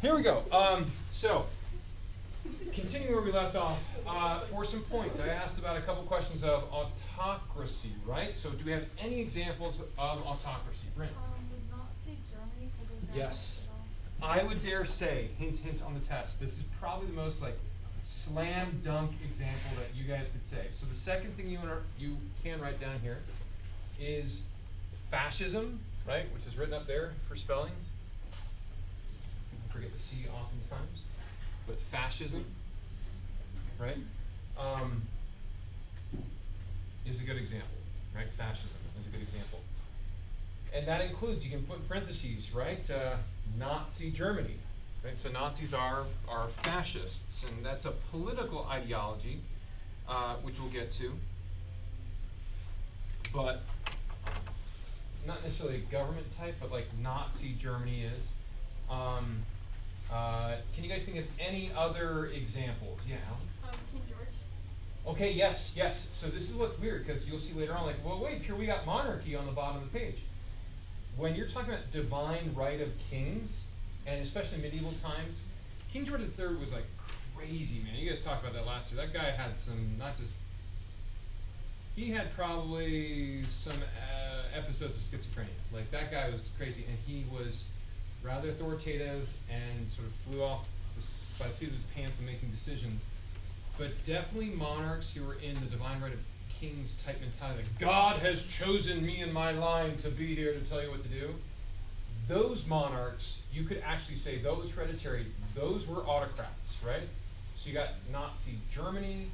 Here we go. So, continuing where we left off, for some points, I asked about a couple questions of autocracy, right? So, do we have any examples of autocracy? Brent? Would Nazi Germany for the Yes. I would dare say, hint, hint on the test, this is probably the most like slam dunk example that you guys could say. So, the second thing you can write down here is fascism, right? Which is written up there for spelling. Forget the C oftentimes, but fascism, right, is a good example, right? Fascism is a good example. And that includes, you can put in parentheses, right, Nazi Germany, right? So Nazis are fascists, and that's a political ideology, which we'll get to, but not necessarily a government type, but like Nazi Germany is. Can you guys think of any other examples? Yeah, Alan? King George. Okay, yes. So this is what's weird, because you'll see later on, like, well, wait, here we got monarchy on the bottom of the page. When you're talking about divine right of kings, and especially medieval times, King George III was like crazy, man. You guys talked about that last year. That guy had some, he had probably some episodes of schizophrenia. Like, that guy was crazy, and he was rather authoritative and sort of flew off by the seat of his pants and making decisions. But definitely monarchs who were in the divine right of kings type mentality, like, God has chosen me in my line to be here to tell you what to do. Those monarchs, you could actually say those hereditary, those were autocrats, right? So you got Nazi Germany,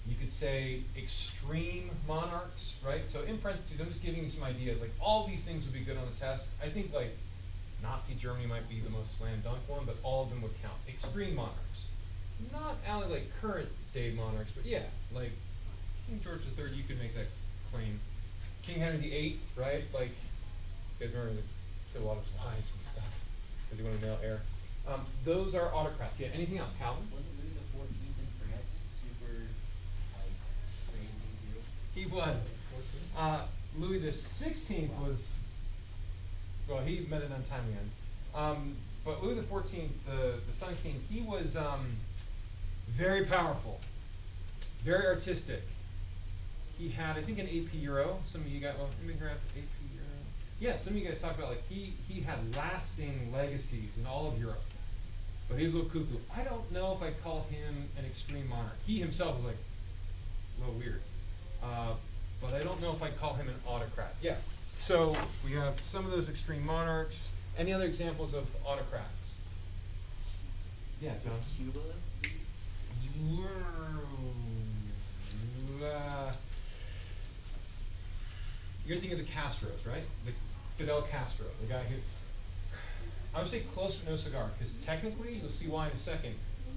you could say extreme monarchs, right? So in parentheses, I'm just giving you some ideas. Like, all these things would be good on the test. I think, like, Nazi Germany might be the most slam dunk one, but all of them would count. Extreme monarchs. Not only like current day monarchs, but yeah, like King George III, you could make that claim. King Henry VIII, right? Like, you guys remember he killed a lot of his wives and stuff because he wanted male heir. Those are autocrats. Yeah, anything else, Calvin? Wasn't Louis the 14th in France super, like, crazy too? He was. Louis the 16th was, well, he met an untimely end. But Louis the 14th, the Sun King, he was very powerful, very artistic. He had, I think, an AP Euro. Some of you got, well, let me grab AP Euro. Yeah, some of you guys talked about, like, he had lasting legacies in all of Europe. But he was a little cuckoo. I don't know if I'd call him an extreme monarch. He himself was, like, a little weird. But I don't know if I'd call him an autocrat. Yeah. So we have some of those extreme monarchs. Any other examples of autocrats? Yeah, John. Cuba? You're thinking of the Castros, right? The Fidel Castro, the guy who, I would say close but no cigar, because technically, you'll see why in a second,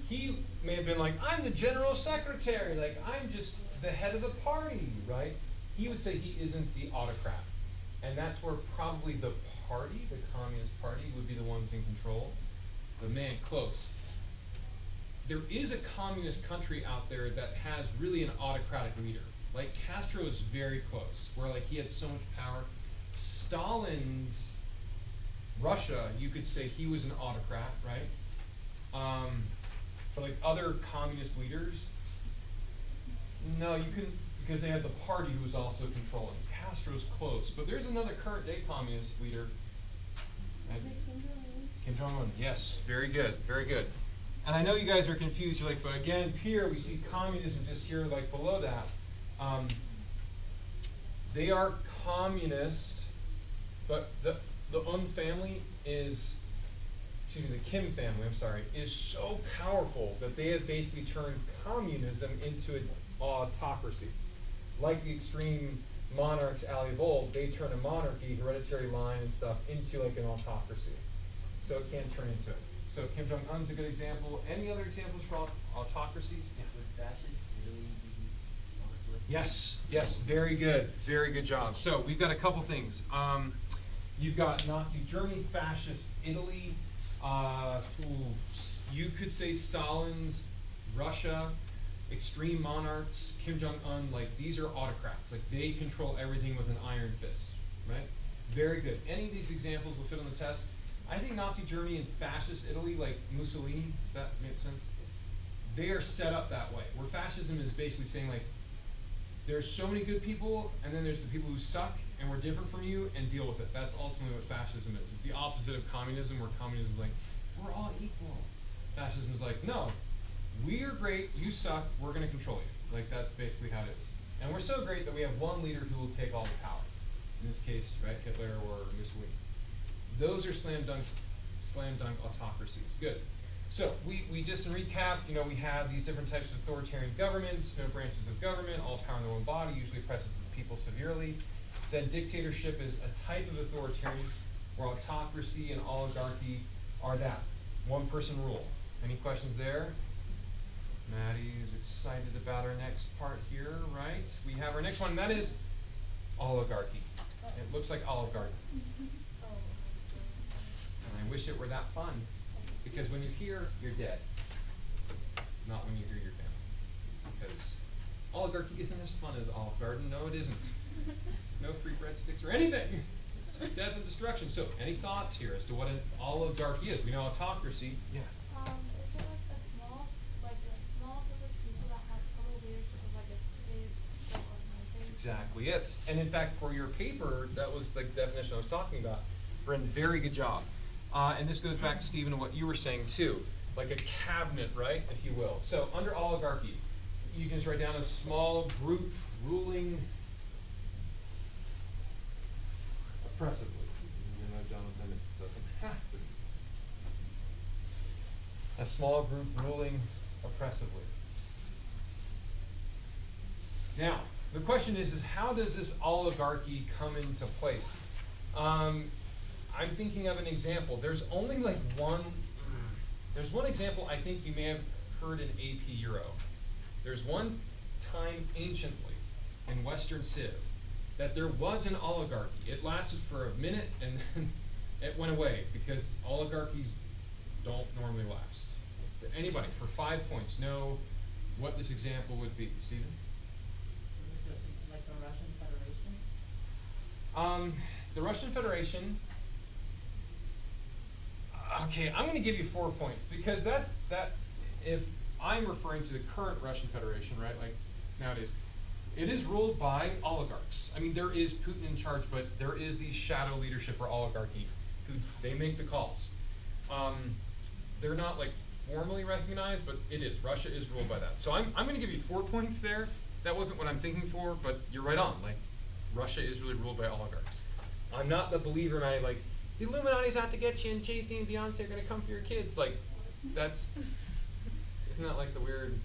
he may have been like, I'm the general secretary, like, I'm just the head of the party, right? He would say he isn't the autocrat. And that's where probably the party, the Communist Party, would be the ones in control. But man, close. There is a communist country out there that has really an autocratic leader. Like, Castro is very close, where like he had so much power. Stalin's Russia, you could say he was an autocrat, right? But like other communist leaders, no, you couldn't, because they had the party who was also controlling. Castro's close, but there's another current day communist leader. Kim Jong-un. Yes, very good, very good. And I know you guys are confused. You're like, but again, here we see communism just here, like below that. They are communist, but the Un family is, excuse me, the Kim family, I'm sorry, is so powerful that they have basically turned communism into an autocracy. Like the extreme monarchs of old, they turn a monarchy, hereditary line and stuff, into like an autocracy. So it can turn into it. So Kim Jong-un's a good example. Any other examples for autocracies? Yeah. Would fascists really be Yes, very good job. So we've got a couple things. You've got Nazi Germany, fascist Italy. You could say Stalin's Russia. Extreme monarchs, Kim Jong-un, like, these are autocrats. Like, they control everything with an iron fist, right? Very good. Any of these examples will fit on the test. I think Nazi Germany and fascist Italy, like Mussolini, if that makes sense, they are set up that way. Where fascism is basically saying like, there's so many good people, and then there's the people who suck, and we're different from you, and deal with it. That's ultimately what fascism is. It's the opposite of communism, where communism is like, we're all equal. Fascism is like, no, we are great, you suck, we're going to control you. Like, that's basically how it is. And we're so great that we have one leader who will take all the power. In this case, right, Hitler or Mussolini. Those are slam dunk autocracies. Good. So we just in recap, we have these different types of authoritarian governments, no branches of government, all power in their own body, usually oppresses the people severely. Then dictatorship is a type of authoritarian, where autocracy and oligarchy are that. One person rule. Any questions there? Maddie's excited about our next part here, right? We have our next one, and that is oligarchy. It looks like Olive Garden. And I wish it were that fun. Because when you're here, you're dead. Not when you hear your family. Because oligarchy isn't as fun as Olive Garden. No, it isn't. No free breadsticks or anything. It's just death and destruction. So, any thoughts here as to what an oligarchy is? We know autocracy. Yeah. Is it like a small group of people that have total leadership of like a state or organization? That's exactly it. And in fact, for your paper, that was the definition I was talking about. Bryn, very good job. And this goes back, Stephen, to what you were saying too. Like a cabinet, right, if you will. So under oligarchy, you can just write down a small group ruling oppressively. Even though Jonathan doesn't have to. A small group ruling oppressively. Now, the question is how does this oligarchy come into place? I'm thinking of an example. There's only like there's one example I think you may have heard in AP Euro. There's one time anciently in Western Civ that there was an oligarchy. It lasted for a minute and then it went away because oligarchies don't normally last. Anybody, for 5 points, know what this example would be. Stephen? Is it just like the Russian Federation? The Russian Federation. Okay, I'm going to give you 4 points because that if I'm referring to the current Russian Federation, right, like nowadays, it is ruled by oligarchs. I mean, there is Putin in charge, but there is the shadow leadership or oligarchy who they make the calls. They're not like formally recognized, but it is. Russia is ruled by that. So I'm going to give you 4 points there. That wasn't what I'm thinking for, but you're right on. Like, Russia is really ruled by oligarchs. I'm not the believer, man. Like, the Illuminati's out to get you, and Jay-Z and Beyonce are going to come for your kids. Like, isn't that like the weird,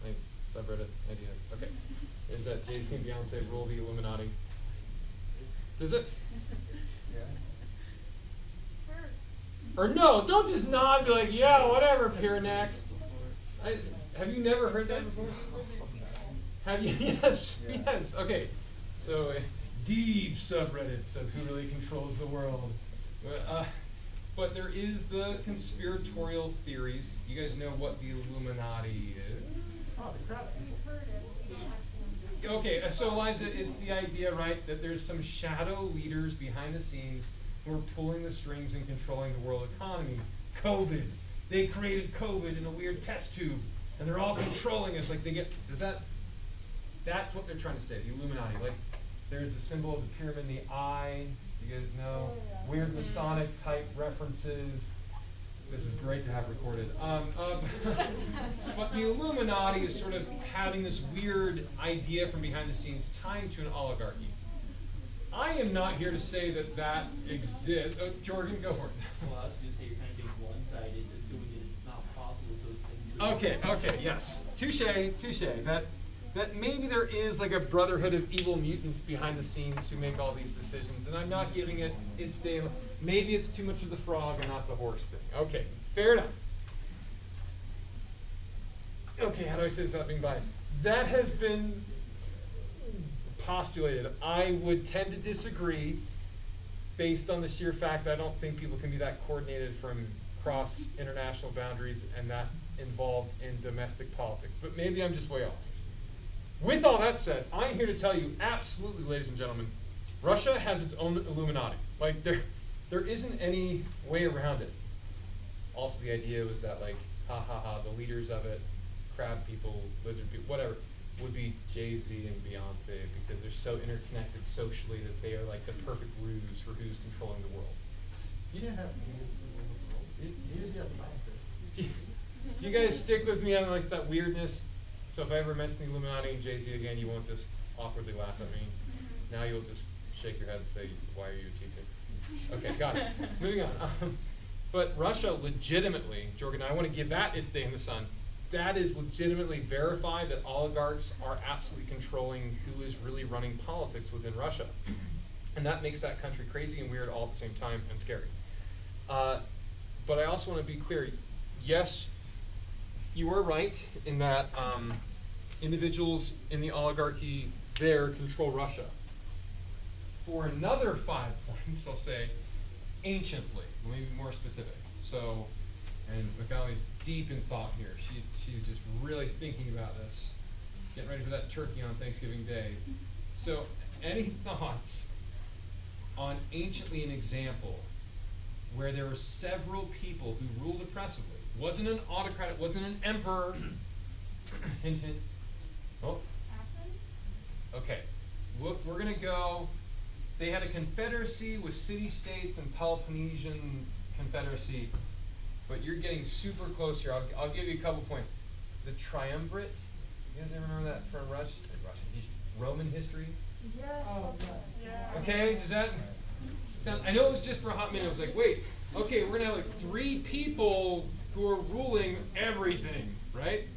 like, subreddit idea? Okay. Is that Jay-Z and Beyonce rule the Illuminati? Does it? Yeah. Or no, don't just nod and be like, yeah, whatever, peer next. Have you never heard that before? Have you? Yes, Yeah. yes. Okay, so deep subreddits of who really controls the world. But there is the conspiratorial theories. You guys know what the Illuminati is? Oh, the crap. We've heard it, but we don't actually know. Okay, so Eliza, it's the idea, right, that there's some shadow leaders behind the scenes who are pulling the strings and controlling the world economy. COVID. They created COVID in a weird test tube, and they're all controlling us. Like that's what they're trying to say, the Illuminati. Like, there's the symbol of the pyramid in the eye. You guys know? Oh, yeah. Weird Masonic type references. This is great to have recorded. But the Illuminati is sort of having this weird idea from behind the scenes tying to an oligarchy. I am not here to say that exists. Jordan, go for it. Well, I was going to say you're kind of being one-sided, assuming that it's not possible those things. Okay, yes. Touche. That maybe there is like a brotherhood of evil mutants behind the scenes who make all these decisions, and I'm not giving it its day. Maybe it's too much of the frog and not the horse thing. Okay, fair enough. Okay, how do I say this without being biased? That has been postulated. I would tend to disagree based on the sheer fact I don't think people can be that coordinated from cross international boundaries and that involved in domestic politics. But maybe I'm just way off. With all that said, I'm here to tell you, absolutely, ladies and gentlemen, Russia has its own Illuminati. Like, there isn't any way around it. Also, the idea was that, like, the leaders of it, crab people, lizard people, whatever, would be Jay-Z and Beyonce because they're so interconnected socially that they are like the perfect ruse for who's controlling the world. You didn't have means to rule the world. You would be a scientist. Do you guys stick with me on like that weirdness? So if I ever mention the Illuminati and Jay-Z again, you won't just awkwardly laugh at me. Now you'll just shake your head and say, "Why are you teaching?" Okay, got it. Moving on. But Russia legitimately, Jorgen, I want to give that its day in the sun. That is legitimately verified that oligarchs are absolutely controlling who is really running politics within Russia. And that makes that country crazy and weird all at the same time and scary. But I also want to be clear, yes, you are right in that individuals in the oligarchy there control Russia. For another 5 points, I'll say, anciently, let me be more specific. So, and Magali's deep in thought here. She's just really thinking about this, getting ready for that turkey on Thanksgiving Day. So, any thoughts on anciently an example where there were several people who ruled oppressively? Wasn't an autocrat, it wasn't an emperor. Hint, hint. Oh. Athens? Okay. Look, we're going to go. They had a confederacy with city-states and Peloponnesian confederacy, but you're getting super close here. I'll give you a couple points. The triumvirate. You guys ever remember that from Roman history? Yes. Oh, Yeah. Okay, does that sound? I know it was just for a hot minute. I was like, wait, okay, we're gonna have like 3 people who are ruling everything, right?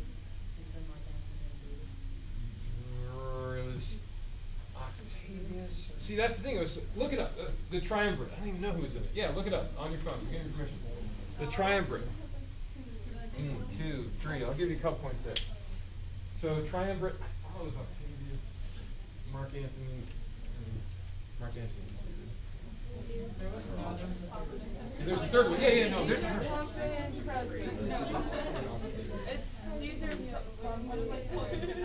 It was Octavius. See, that's the thing. It was, look it up. The triumvirate. I don't even know who was in it. Yeah, look it up on your phone. Give me permission. The triumvirate. 2, 3. I'll give you a couple points there. So triumvirate. I thought it was Octavius, Mark Antony. There's a third one. Yeah, no, there's a third one. It's Caesar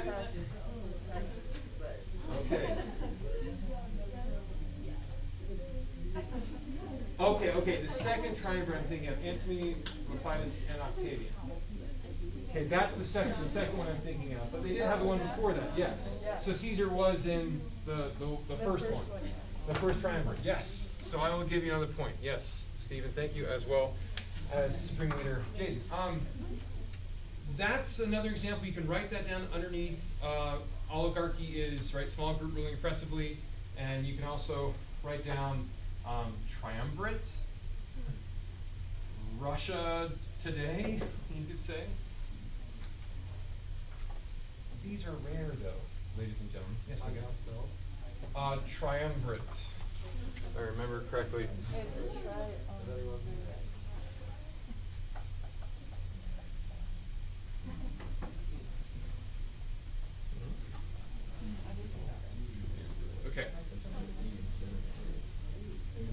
Crassus. Okay. The second triumvirate I'm thinking of, Antony, Lepidus, and Octavian. Okay, that's the second one I'm thinking of. But they did have the one before that, yes. So Caesar was in the first one. The first triumvirate, yes. So I will give you another point. Yes, Stephen, thank you as well as Supreme Leader Jaden. That's another example. You can write that down underneath. Oligarchy is, right, small group ruling oppressively. And you can also write down triumvirate. Russia today, you could say. These are rare, though, ladies and gentlemen. Yes, we go. Triumvirate. If I remember correctly. It's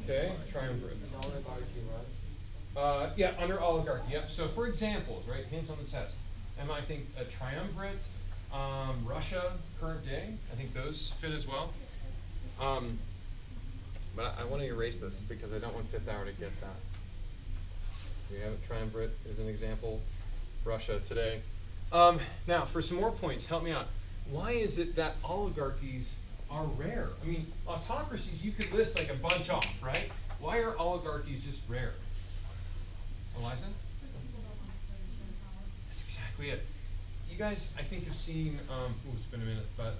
Okay, triumvirate. Yeah, under oligarchy. Yep. So for examples, right? Hint on the test. And I think a triumvirate, Russia, current day. I think those fit as well. But I want to erase this because I don't want Fifth Hour to get that. We have a triumvirate as an example. Russia today. Now, for some more points, help me out. Why is it that oligarchies are rare? I mean, autocracies, you could list like a bunch off, right? Why are oligarchies just rare? Eliza? That's exactly it. You guys, I think, have seen, it's been a minute, but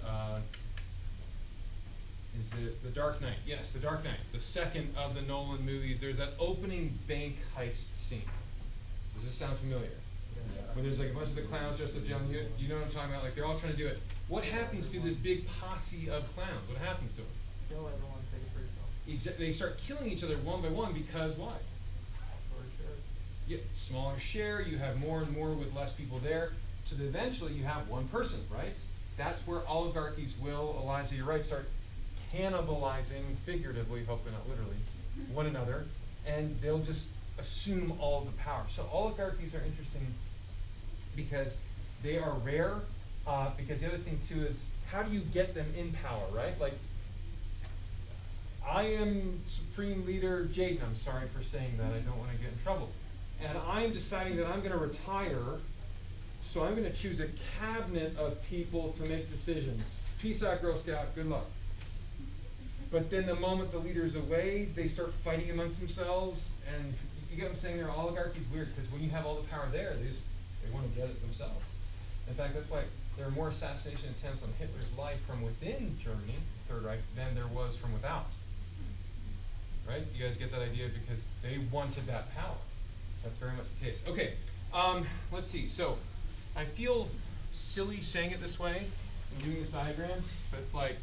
is it The Dark Knight? Yes, The Dark Knight, the second of the Nolan movies. There's that opening bank heist scene. Does this sound familiar? When there's like a bunch of the clowns dressed up, John, you know what I'm talking about? Like they're all trying to do it. What happens to this big posse of clowns? What happens to them? Kill everyone, take it for yourself. They start killing each other one by one because why? For shares. Yeah, smaller share, you have more and more with less people there. So that eventually you have one person, right? That's where oligarchies will, Eliza, you're right, start cannibalizing, figuratively, hopefully not literally, one another, and they'll just assume all of the power. So oligarchies are interesting because they are rare, because the other thing too is, how do you get them in power, right? Like, I am Supreme Leader Jaden. I'm sorry for saying that. I don't want to get in trouble. And I'm deciding that I'm going to retire, so I'm going to choose a cabinet of people to make decisions. Peace out, Girl Scout. Good luck. But then the moment the leader's away, they start fighting amongst themselves. And you get what I'm saying there? Oligarchy's weird, because when you have all the power there, they want to get it themselves. In fact, that's why there are more assassination attempts on Hitler's life from within Germany, Third Reich, than there was from without. Right? You guys get that idea? Because they wanted that power. That's very much the case. Okay, let's see. So, I feel silly saying it this way and doing this diagram, but it's like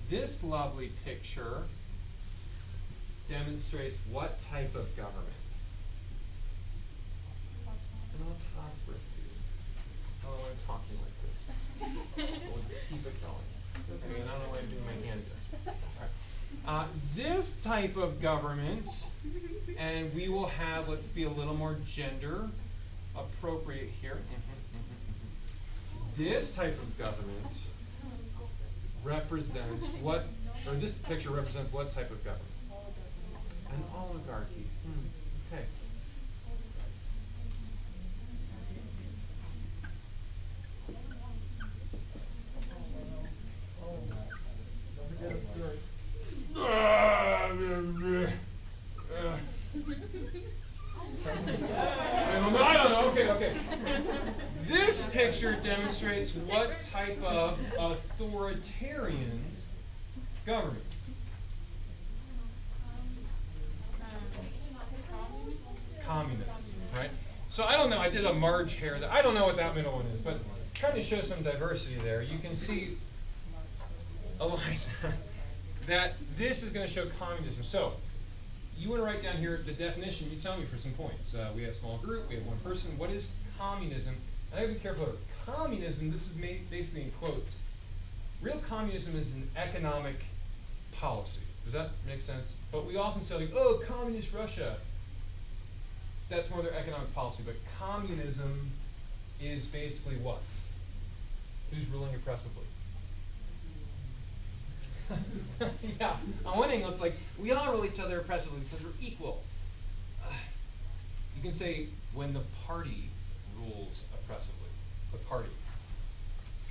this lovely picture demonstrates what type of government? An autocracy. Oh, I'm talking like this. We'll just keep it going. It's okay, and I don't know why I'm doing my hand gesture. All right. This type of government, and we will have, let's be a little more gender appropriate here. This type of government represents what, or this picture represents what type of government? An oligarchy. Okay. I don't know. Okay. This picture demonstrates what type of authoritarian government. Communism, right? So I don't know. I did a Marge here. I don't know what that middle one is, but trying to show some diversity there. You can see, Eliza, that this is going to show communism. So you want to write down here the definition. You tell me for some points. We have a small group. We have one person. What is communism? And I have to be careful of communism. This is basically in quotes. Real communism is an economic policy. Does that make sense? But we often say, like, oh, communist Russia. That's more their economic policy. But communism is basically what? Who's ruling oppressively? Yeah, on one angle, it's like we all rule each other oppressively because we're equal. You can say when the party rules oppressively. The party.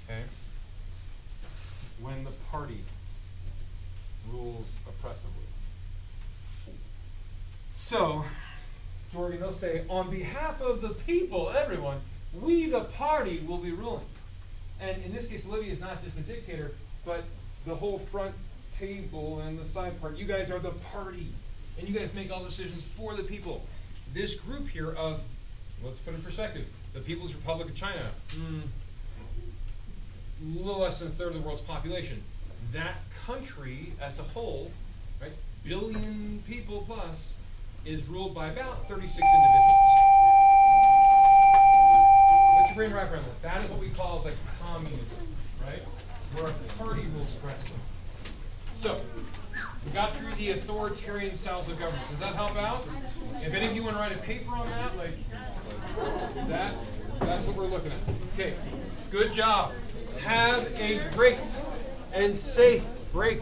Okay? When the party rules oppressively. So, Jorgen, they'll say, on behalf of the people, everyone, we the party will be ruling. And in this case, Olivia is not just the dictator, but the whole front table and the side part. You guys are the party. And you guys make all decisions for the people. This group here of, let's put it in perspective, the People's Republic of China, a little less than a third of the world's population. That country as a whole, right, billion people plus, is ruled by about 36 individuals. Let your brain wrap around that. That is what we call like communism, right? Where a party rules oppressively. So, we got through the authoritarian styles of government. Does that help out? If any of you want to write a paper on that, like that's what we're looking at. Okay, good job. Have a great and safe break.